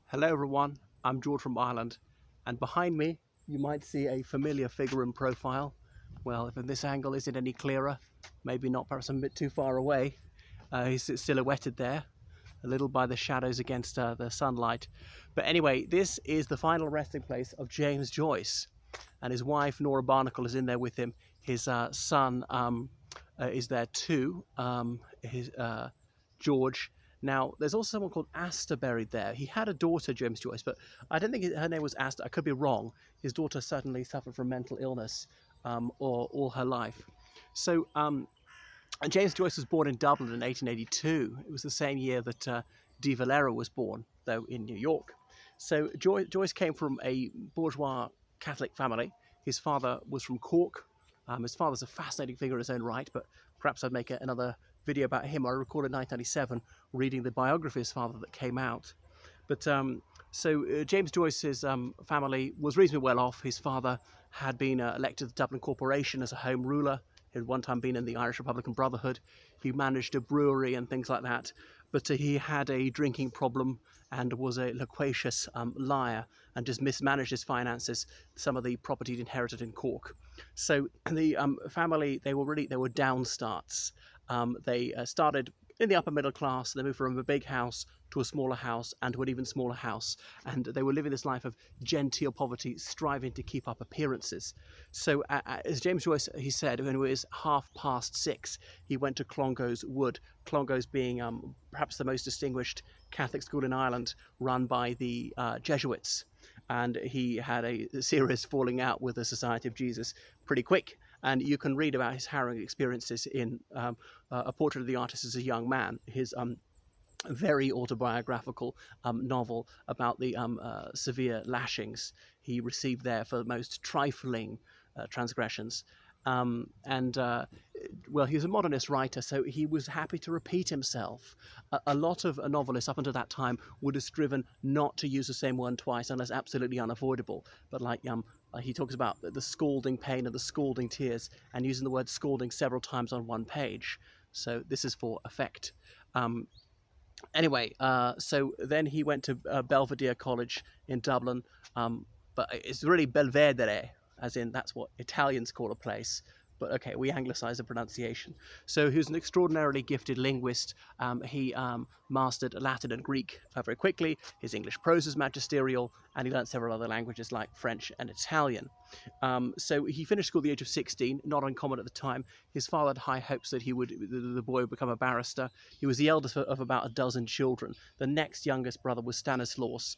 Hello everyone, I'm George from Ireland, and behind me you might see a familiar figure in profile. Well, if this angle isn't any clearer, maybe not, perhaps I'm a bit too far away. He's silhouetted there, a little by the shadows against the sunlight. But anyway, this is the final resting place of James Joyce, and his wife Nora Barnacle is in there with him. His son is there too, his George. Now, there's also someone called Astor buried there. He had a daughter, James Joyce, but I don't think her name was Astor. I could be wrong. His daughter certainly suffered from mental illness or all her life. So, James Joyce was born in Dublin in 1882. It was the same year that De Valera was born, though in New York. So, Joyce came from a bourgeois Catholic family. His father was from Cork. His father's a fascinating figure in his own right, but perhaps I'd make another video about him. I recorded in 1997 reading the biography of his father that came out. But James Joyce's family was reasonably well off. His father had been elected to the Dublin Corporation as a Home Ruler. He had one time been in the Irish Republican Brotherhood. He managed a brewery and things like that. But he had a drinking problem and was a loquacious liar and just mismanaged his finances, some of the property he'd inherited in Cork. So the family, they were downstarts. They started in the upper middle class. They moved from a big house to a smaller house and to an even smaller house. And they were living this life of genteel poverty, striving to keep up appearances. So as James Joyce, he said, when it was 6:30, he went to Clongo's Wood. Clongo's being perhaps the most distinguished Catholic school in Ireland, run by the Jesuits. And he had a serious falling out with the Society of Jesus pretty quick. And you can read about his harrowing experiences in A Portrait of the Artist as a Young Man, his very autobiographical novel about the severe lashings he received there for the most trifling transgressions. Well, he was a modernist writer, so he was happy to repeat himself. A lot of novelists up until that time would have striven not to use the same one twice unless absolutely unavoidable. But he talks about the scalding pain and the scalding tears, and using the word scalding several times on one page. So this is for effect. So then he went to Belvedere College in Dublin, but it's really Belvedere, as in that's what Italians call a place. But okay, we anglicize the pronunciation. So he was an extraordinarily gifted linguist. He mastered Latin and Greek very quickly. His English prose is magisterial, and he learned several other languages like French and Italian. So he finished school at the age of 16, not uncommon at the time. His father had high hopes that the boy would become a barrister. He was the eldest of about a dozen children. The next youngest brother was Stanislaus,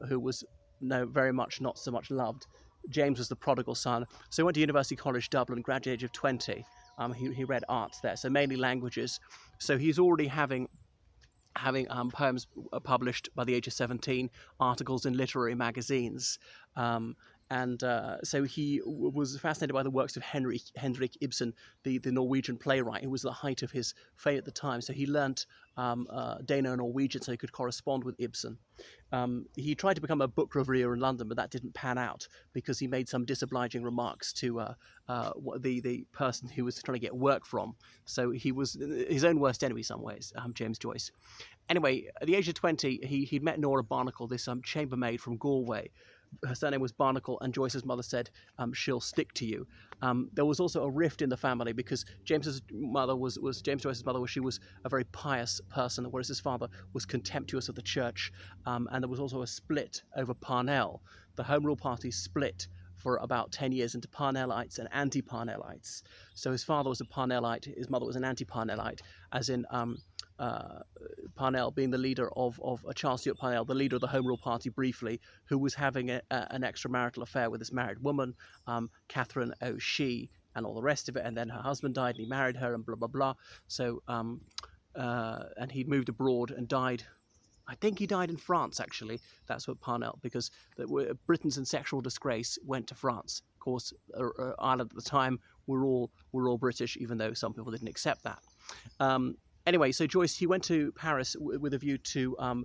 who was very much not so much loved. James was the prodigal son, so he went to University College Dublin, graduated at the age of 20. He read arts there, so mainly languages. So he's already having poems published by the age of 17, articles in literary magazines. So he was fascinated by the works of Henrik Ibsen, the Norwegian playwright, who was the height of his fame at the time. So he learnt Dano and Norwegian so he could correspond with Ibsen. He tried to become a book reviewer in London, but that didn't pan out because he made some disobliging remarks to the person who was trying to get work from. So he was his own worst enemy in some ways, James Joyce. Anyway, at the age of 20, he'd met Nora Barnacle, this chambermaid from Galway. Her surname was Barnacle, and Joyce's mother said, she'll stick to you. There was also a rift in the family because James Joyce's mother was she was a very pious person, whereas his father was contemptuous of the church. And there was also a split over Parnell. The Home Rule Party split for about 10 years into Parnellites and anti-Parnellites. So his father was a Parnellite, his mother was an anti-Parnellite, as in Parnell being the leader of Charles Stewart Parnell, the leader of the Home Rule Party briefly, who was having an extramarital affair with this married woman, Catherine O'Shea, and all the rest of it. And then her husband died and he married her and blah, blah, blah. So, and he moved abroad and died. I think he died in France, actually. That's what Parnell, because Britain's in sexual disgrace went to France. Of course, Ireland at the time were all British, even though some people didn't accept that. Anyway, so Joyce, he went to Paris with a view to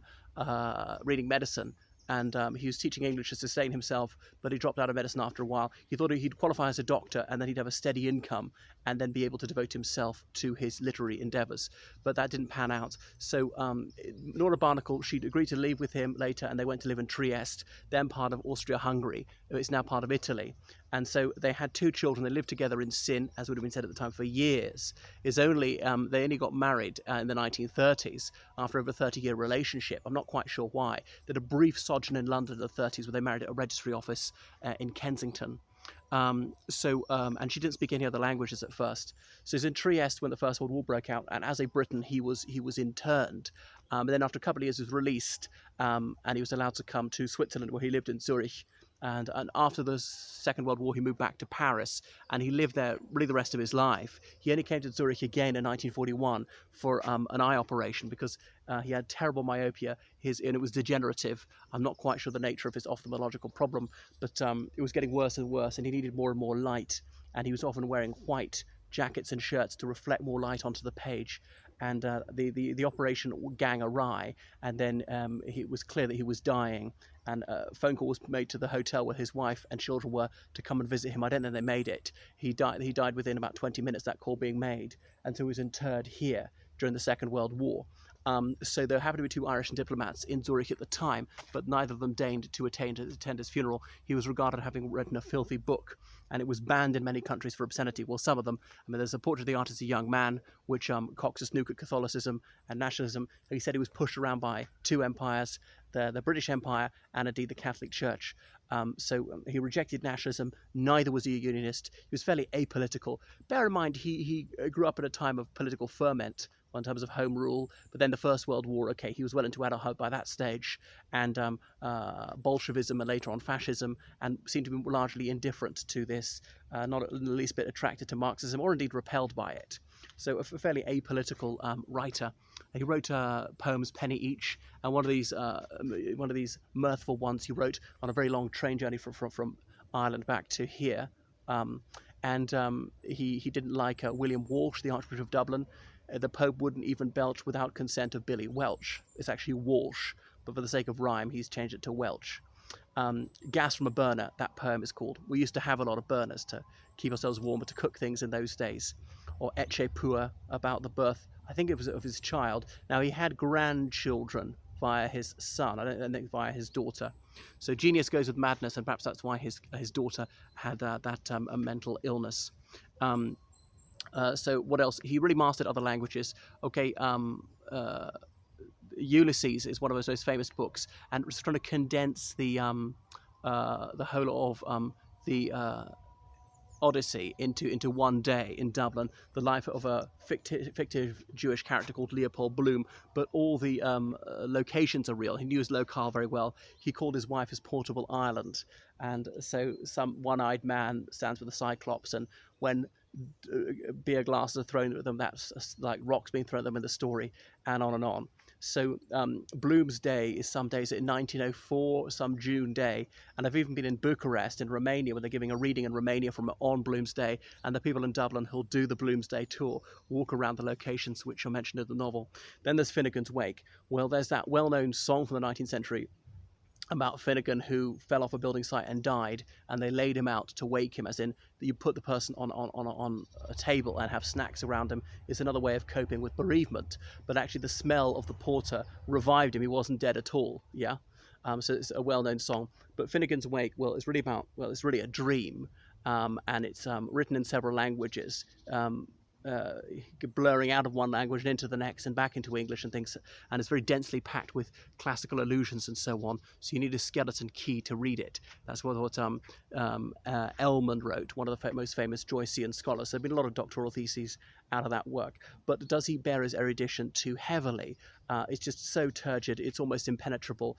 reading medicine, and he was teaching English to sustain himself, but he dropped out of medicine after a while. He thought he'd qualify as a doctor, and then he'd have a steady income, and then be able to devote himself to his literary endeavours. But that didn't pan out. So Nora Barnacle, she'd agreed to leave with him later, and they went to live in Trieste, then part of Austria-Hungary. It's now part of Italy. And so they had 2 children. They lived together in sin, as would have been said at the time, for years. They only got married in the 1930s after over a 30-year relationship. I'm not quite sure why. They had a brief sojourn in London in the 30s where they married at a registry office in Kensington. And she didn't speak any other languages at first. So he was in Trieste when the First World War broke out, and as a Briton, he was interned. And then after a couple of years, he was released, and he was allowed to come to Switzerland, where he lived in Zurich. And after the Second World War, he moved back to Paris, and he lived there really the rest of his life. He only came to Zurich again in 1941 for an eye operation because he had terrible myopia, and it was degenerative. I'm not quite sure the nature of his ophthalmological problem, but it was getting worse and worse, and he needed more and more light, and he was often wearing white jackets and shirts to reflect more light onto the page. And the operation gang awry, and then it was clear that he was dying, and a phone call was made to the hotel where his wife and children were to come and visit him. I don't know if they made it. He died within about 20 minutes, that call being made, and so he was interred here during the Second World War. So there happened to be 2 Irish diplomats in Zurich at the time, but neither of them deigned to attend his funeral. He was regarded as having written a filthy book, and it was banned in many countries for obscenity. Well, some of them. I mean, there's a portrait of the artist, a young man, which cocks a snook at Catholicism and nationalism. He said he was pushed around by 2 empires, the British Empire and indeed the Catholic Church. So he rejected nationalism. Neither was he a unionist. He was fairly apolitical. Bear in mind, he grew up at a time of political ferment in terms of home rule, but then the First World War, okay, he was well into adulthood by that stage, and Bolshevism and later on fascism, and seemed to be largely indifferent to this, not the least bit attracted to Marxism, or indeed repelled by it. So a fairly apolitical writer. He wrote poems penny each, and one of these mirthful ones he wrote on a very long train journey from Ireland back to here. He didn't like William Walsh, the Archbishop of Dublin. The Pope wouldn't even belch without consent of Billy Welch. It's actually Walsh, but for the sake of rhyme, he's changed it to Welch. Gas from a burner, that poem is called. We used to have a lot of burners to keep ourselves warm, but to cook things in those days. Or Etche Pua, about the birth, I think it was of his child. Now, he had grandchildren via his son, I don't think via his daughter. So genius goes with madness, and perhaps that's why his daughter had a mental illness. So what else? He really mastered other languages. Okay, Ulysses is one of his most famous books, and was trying to condense the whole of the Odyssey into one day in Dublin, the life of a fictive Jewish character called Leopold Bloom, but all the locations are real. He knew his locale very well. He called his wife his portable Ireland, and so some one-eyed man stands with a cyclops, and when beer glasses are thrown at them, that's like rocks being thrown at them in the story, and on and on. So Bloomsday is some days in 1904, some June day, and I've even been in Bucharest in Romania when they're giving a reading in Romania on Bloomsday, and the people in Dublin who'll do the Bloomsday tour walk around the locations which are mentioned in the novel. Then there's Finnegan's Wake. Well, there's that well-known song from the 19th century about Finnegan who fell off a building site and died, and they laid him out to wake him, as in you put the person on a table and have snacks around him. It's another way of coping with bereavement, but actually the smell of the porter revived him. He wasn't dead at all. Yeah. So it's a well-known song. But Finnegan's Wake, well, it's really a dream, and it's written in several languages. Blurring out of one language and into the next and back into English and things, and it's very densely packed with classical allusions and so on, so you need a skeleton key to read it. That's what Elman wrote, one of the most famous Joycean scholars. There have been a lot of doctoral theses out of that work, but does he bear his erudition too heavily? It's just so turgid, it's almost impenetrable.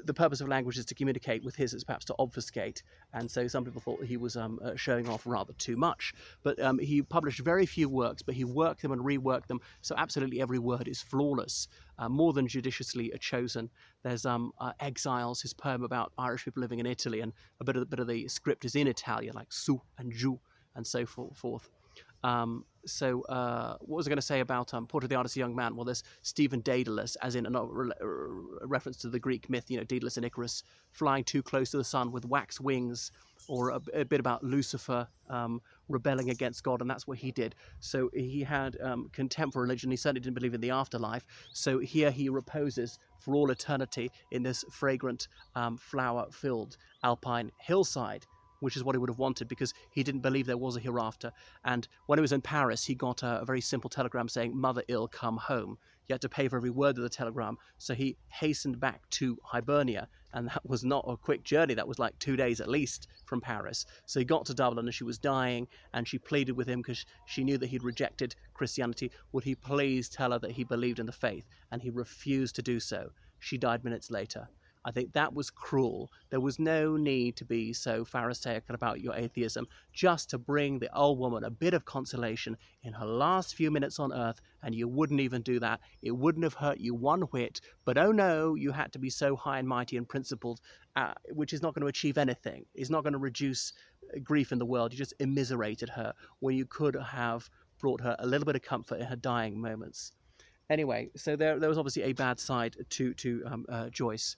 The purpose of language is to communicate. With his, it's perhaps to obfuscate, and so some people thought he was showing off rather too much. But he published very few works, but he worked them and reworked them, so absolutely every word is flawless, more than judiciously chosen. There's Exiles, his poem about Irish people living in Italy, and a bit of the script is in Italian, like su and giù, and so forth. What was I going to say about Portrait of the Artist, a Young Man? Well, there's Stephen Daedalus, as in a reference to the Greek myth, Daedalus and Icarus flying too close to the sun with wax wings, or a bit about Lucifer rebelling against God, and that's what he did. So he had contempt for religion. He certainly didn't believe in the afterlife. So here he reposes for all eternity in this fragrant, flower-filled alpine hillside, which is what he would have wanted, because he didn't believe there was a hereafter. And when he was in Paris, he got a very simple telegram saying, "Mother ill, come home." He had to pay for every word of the telegram, so he hastened back to Hibernia, and that was not a quick journey. That was like 2 days at least from Paris. So he got to Dublin, and she was dying, and she pleaded with him because she knew that he'd rejected Christianity. Would he please tell her that he believed in the faith? And he refused to do so. She died minutes later. I think that was cruel. There was no need to be so Pharisaical about your atheism, just to bring the old woman a bit of consolation in her last few minutes on earth, and you wouldn't even do that. It wouldn't have hurt you one whit, but oh no, you had to be so high and mighty and principled, which is not going to achieve anything. It's not going to reduce grief in the world. You just immiserated her when you could have brought her a little bit of comfort in her dying moments. Anyway, so there was obviously a bad side to Joyce.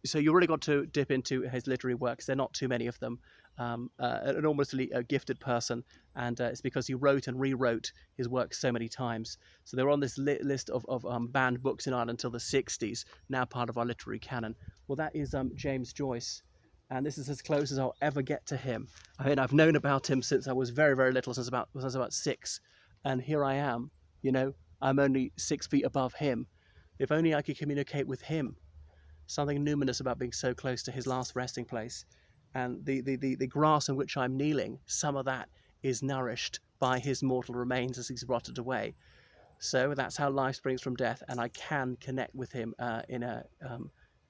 So you really got to dip into his literary works. There are not too many of them. An enormously gifted person, and it's because he wrote and rewrote his works so many times. So they're on this list of banned books in Ireland until the 60s, now part of our literary canon. Well, that is James Joyce, and this is as close as I'll ever get to him. I mean, I've known about him since I was very, very little, since I was about 6, and here I am. I'm only 6 feet above him. If only I could communicate with him. Something numinous about being so close to his last resting place. And the grass on which I'm kneeling, some of that is nourished by his mortal remains as he's rotted away. So that's how life springs from death, and I can connect with him in a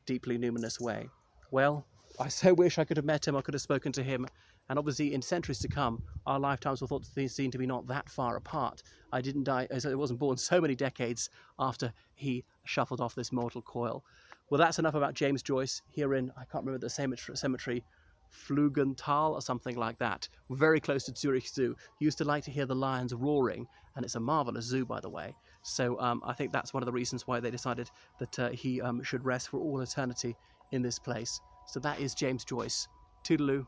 deeply numinous way. Well, I so wish I could have met him, I could have spoken to him, and obviously in centuries to come, our lifetimes will thought to seem to be not that far apart. I didn't die, I wasn't born so many decades after he shuffled off this mortal coil. Well, that's enough about James Joyce here in, I can't remember the cemetery, Flugenthal or something like that, very close to Zurich Zoo. He used to like to hear the lions roaring, and it's a marvellous zoo, by the way. So I think that's one of the reasons why they decided that he should rest for all eternity in this place. So that is James Joyce. Toodaloo.